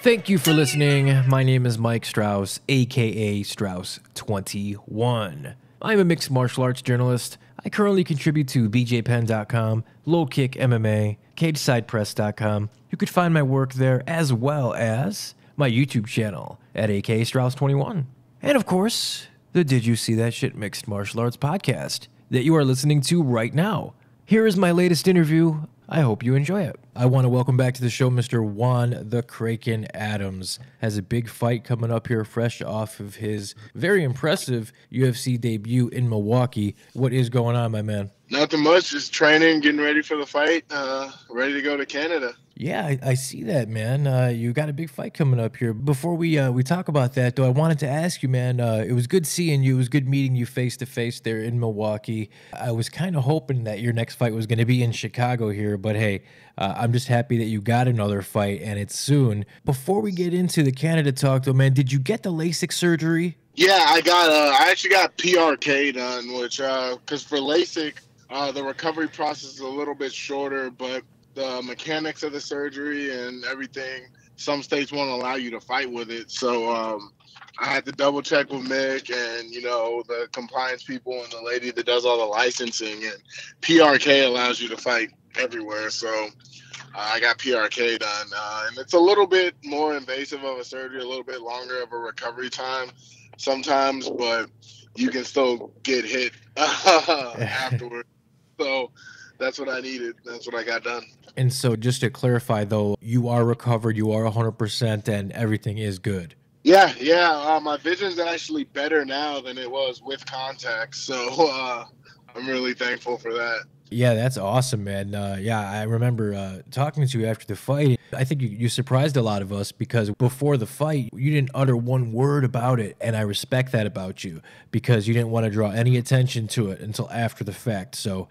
Thank you for listening. My name is Mike Strauss, aka Strauss21. I'm a mixed martial arts journalist. I currently contribute to bjpen.com, Low Kick MMA, CageSidePress.com. You could find my work there as well as my YouTube channel at aka Strauss21. And of course, the Did You See That Shit Mixed Martial Arts podcast that you are listening to right now. Here is my latest interview. I hope you enjoy it. I want to welcome back to the show Mr. Juan the Kraken Adams. Has a big fight coming up here fresh off of his very impressive UFC debut in Milwaukee. What is going on, my man? Nothing much, just training, getting ready for the fight, ready to go to Canada. Yeah, I see that, man. You got a big fight coming up here. Before we talk about that, though, I wanted to ask you, man, it was good seeing you. It was good meeting you face-to-face there in Milwaukee. I was kind of hoping that your next fight was going to be in Chicago here, but hey, I'm just happy that you got another fight, and it's soon. Before we get into the Canada talk, though, man, did you get the LASIK surgery? Yeah, I actually got PRK done, which, because for LASIK, the recovery process is a little bit shorter, but the mechanics of the surgery and everything, some states won't allow you to fight with it. So I had to double check with Mick and, the compliance people and the lady that does all the licensing. And PRK allows you to fight everywhere. So I got PRK done. And it's a little bit more invasive of a surgery, a little bit longer of a recovery time sometimes, but you can still get hit afterwards. So that's what I needed. That's what I got done. And so just to clarify, though, you are recovered, you are 100%, and everything is good. Yeah. My vision's actually better now than it was with contacts. So I'm really thankful for that. Yeah, that's awesome, man. I remember talking to you after the fight. I think you surprised a lot of us because before the fight, you didn't utter one word about it, and I respect that about you because you didn't want to draw any attention to it until after the fact. So,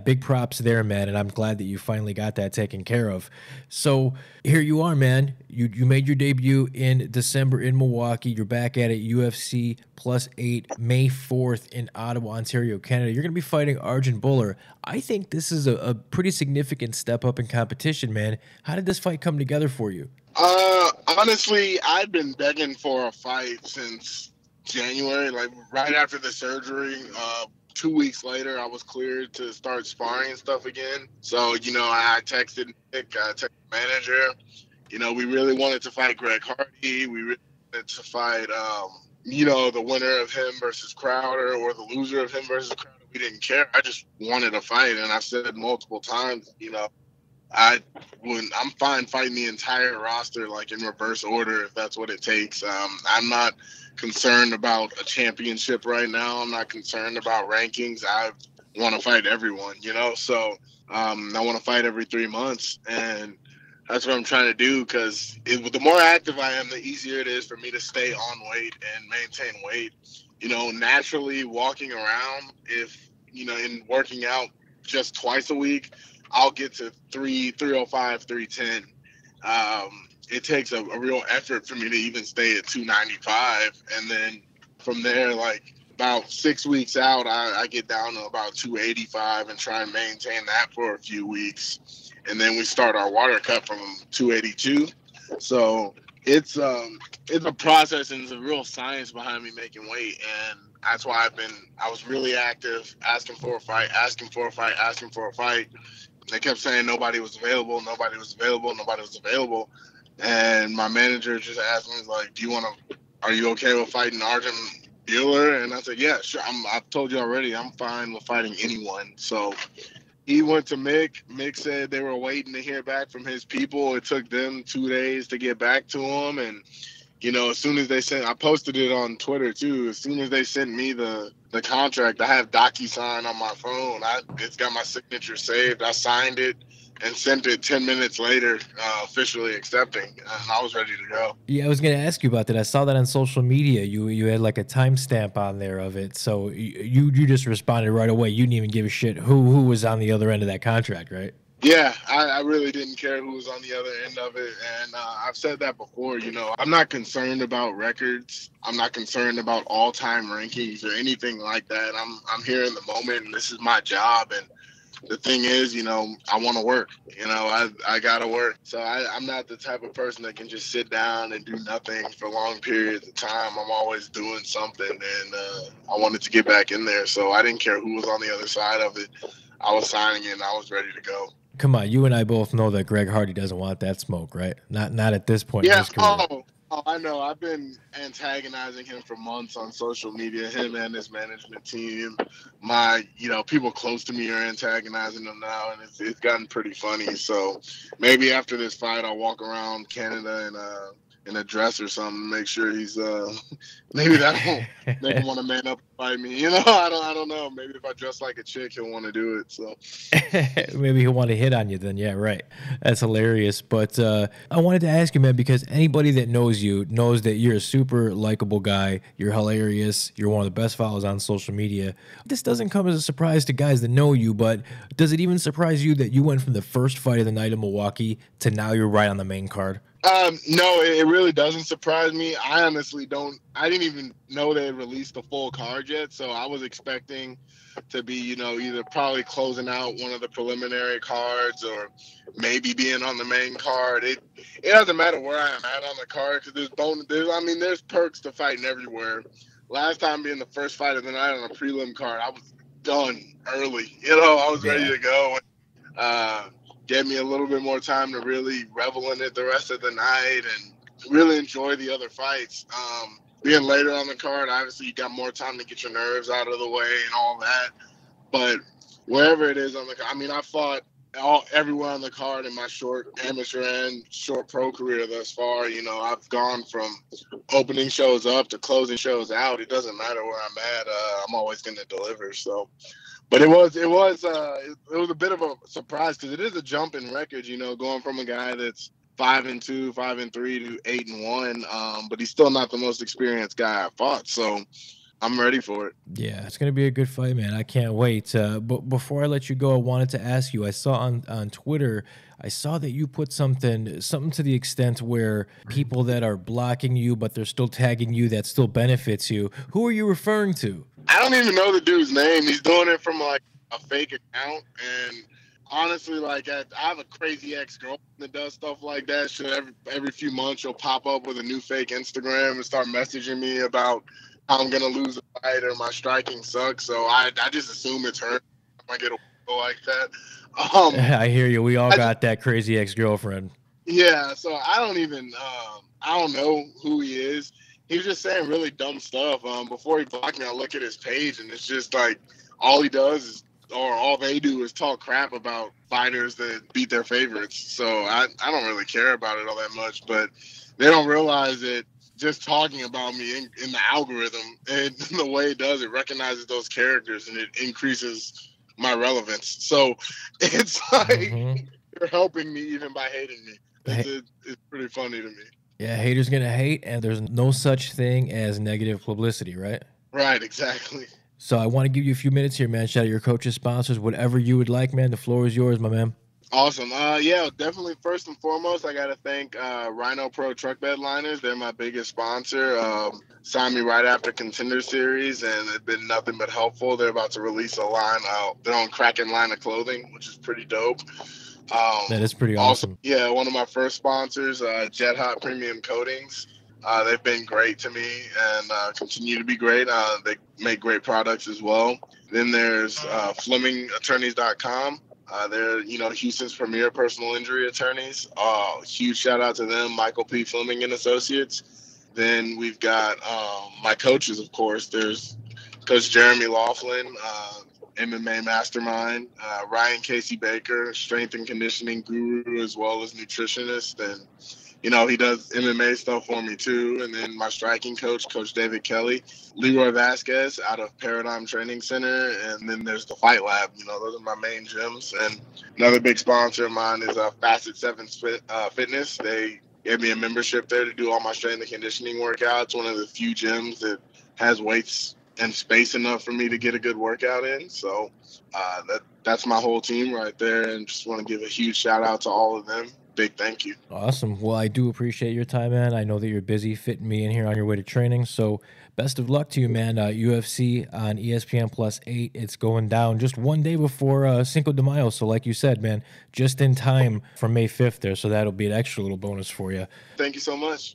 big props there, man, and I'm glad that you finally got that taken care of. So here you are, man. You made your debut in December in Milwaukee. You're back at it, UFC+8, May 4th in Ottawa, Ontario, Canada. You're going to be fighting Arjun Buller. I think this is a pretty significant step up in competition, man. How did this fight come together for you? Honestly, I've been begging for a fight since January, like right after the surgery. 2 weeks later, I was cleared to start sparring and stuff again. So, I texted Nick, I texted the manager. We really wanted to fight Greg Hardy. We really wanted to fight, the winner of him versus Crowder or the loser of him versus Crowder. We didn't care. I just wanted a fight, and I said multiple times, I'm fine fighting the entire roster like in reverse order if that's what it takes. I'm not concerned about a championship right now. I'm not concerned about rankings. I want to fight everyone, So I want to fight every 3 months, and that's what I'm trying to do because the more active I am, the easier it is for me to stay on weight and maintain weight. Naturally walking around, if, in working out just twice a week, I'll get to 305, 310. It takes a real effort for me to even stay at 295. And then from there, like about 6 weeks out, I get down to about 285 and try and maintain that for a few weeks. And then we start our water cut from 282. So it's a process and it's a real science behind me making weight. And that's why I was really active, asking for a fight. They kept saying nobody was available. And my manager just asked me, like, are you okay with fighting Arjun Buller? And I said, yeah, sure. I've told you already, I'm fine with fighting anyone. So he went to Mick. Mick said they were waiting to hear back from his people. It took them 2 days to get back to him. And, as soon as they sent, I posted it on Twitter too. As soon as they sent me the contract, I have DocuSign on my phone. It's got my signature saved. I signed it and sent it 10 minutes later, officially accepting. And I was ready to go. Yeah, I was going to ask you about that. I saw that on social media. You had like a timestamp on there of it. So you just responded right away. You didn't even give a shit who was on the other end of that contract, right? Yeah, I really didn't care who was on the other end of it. And I've said that before, I'm not concerned about records. I'm not concerned about all-time rankings or anything like that. I'm here in the moment, and this is my job. And the thing is, I want to work. I gotta work. So I'm not the type of person that can just sit down and do nothing for long periods of time. I'm always doing something, and I wanted to get back in there. So I didn't care who was on the other side of it. I was signing in. I was ready to go. Come on, you and I both know that Greg Hardy doesn't want that smoke, right? Not at this point in Yeah. his career. I know. I've been antagonizing him for months on social media. Him and his management team. People close to me are antagonizing him now, and it's gotten pretty funny. So maybe after this fight, I'll walk around Canada in a dress or something, make sure he's maybe that'll make him want to man up and fight me. I don't know. Maybe if I dress like a chick, he'll want to do it. So Maybe he'll want to hit on you then. Yeah, right. That's hilarious. But I wanted to ask you, man, because anybody that knows you knows that you're a super likable guy. You're hilarious. You're one of the best followers on social media. This doesn't come as a surprise to guys that know you, but does it even surprise you that you went from the first fight of the night in Milwaukee to now you're right on the main card? No, it really doesn't surprise me. I honestly don't. I didn't even know they had released the full card yet, so I was expecting to be, either probably closing out one of the preliminary cards or maybe being on the main card. It doesn't matter where I am at on the card because there's perks to fighting everywhere. Last time being the first fight of the night on a prelim card, I was done early. I was ready to go. Gave me a little bit more time to really revel in it the rest of the night and really enjoy the other fights. Being later on the card, obviously you got more time to get your nerves out of the way and all that. But wherever it is on the, I fought everywhere on the card in my short amateur and short pro career thus far. I've gone from opening shows up to closing shows out. It doesn't matter where I'm at. I'm always going to deliver. So. But it was a bit of a surprise because it is a jump in record, going from a guy that's 5-2, 5-3 to 8-1. But he's still not the most experienced guy I fought, so I'm ready for it. Yeah, it's gonna be a good fight, man. I can't wait. But before I let you go, I wanted to ask you. I saw on Twitter, I saw that you put something to the extent where people that are blocking you, but they're still tagging you, that still benefits you. Who are you referring to? I don't even know the dude's name. He's doing it from like a fake account, and honestly, like I have a crazy ex-girlfriend that does stuff like that. Every few months, she'll pop up with a new fake Instagram and start messaging me about how I'm gonna lose a fight or my striking sucks. So I just assume it's her. I get a like that. I hear you. We all got that crazy ex-girlfriend. Yeah, so I don't know who he is. He was just saying really dumb stuff. Before he blocked me, I look at his page and it's just like all he does is, or all they do is talk crap about fighters that beat their favorites. So I don't really care about it all that much, but they don't realize that just talking about me in the algorithm and the way it does, it recognizes those characters and it increases my relevance. So it's like you're helping me even by hating me. It's pretty funny to me. Yeah, haters gonna hate, and there's no such thing as negative publicity, right? Right, exactly. So I want to give you a few minutes here, man. Shout out your coaches, sponsors, whatever you would like, man. The floor is yours, my man. Awesome. Yeah, definitely. First and foremost, I got to thank Rhino Pro Truck Bed Liners. They're my biggest sponsor. Signed me right after Contender Series, and they've been nothing but helpful. They're about to release a line, their own Kraken line of clothing, which is pretty dope. That is pretty awesome. Also, yeah, one of my first sponsors, Jet Hot Premium Coatings. They've been great to me and continue to be great. They make great products as well. Then there's FlemingAttorneys.com. They're, Houston's premier personal injury attorneys. Huge shout out to them, Michael P. Fleming and Associates. Then we've got my coaches, of course. There's Coach Jeremy Laughlin, MMA Mastermind, Ryan Casey Baker, strength and conditioning guru as well as nutritionist. And, he does MMA stuff for me too. And then my striking coach, Coach David Kelly, Leroy Vasquez out of Paradigm Training Center. And then there's the Fight Lab. Those are my main gyms. And another big sponsor of mine is Facet 7 Fitness. They gave me a membership there to do all my strength and conditioning workouts. One of the few gyms that has weights and space enough for me to get a good workout in. So that's my whole team right there. And just want to give a huge shout out to all of them. Big thank you. Awesome. Well, I do appreciate your time, man. I know that you're busy fitting me in here on your way to training. So best of luck to you, man. UFC on ESPN+8. It's going down just one day before Cinco de Mayo. So like you said, man, just in time for May 5th there. So that'll be an extra little bonus for you. Thank you so much.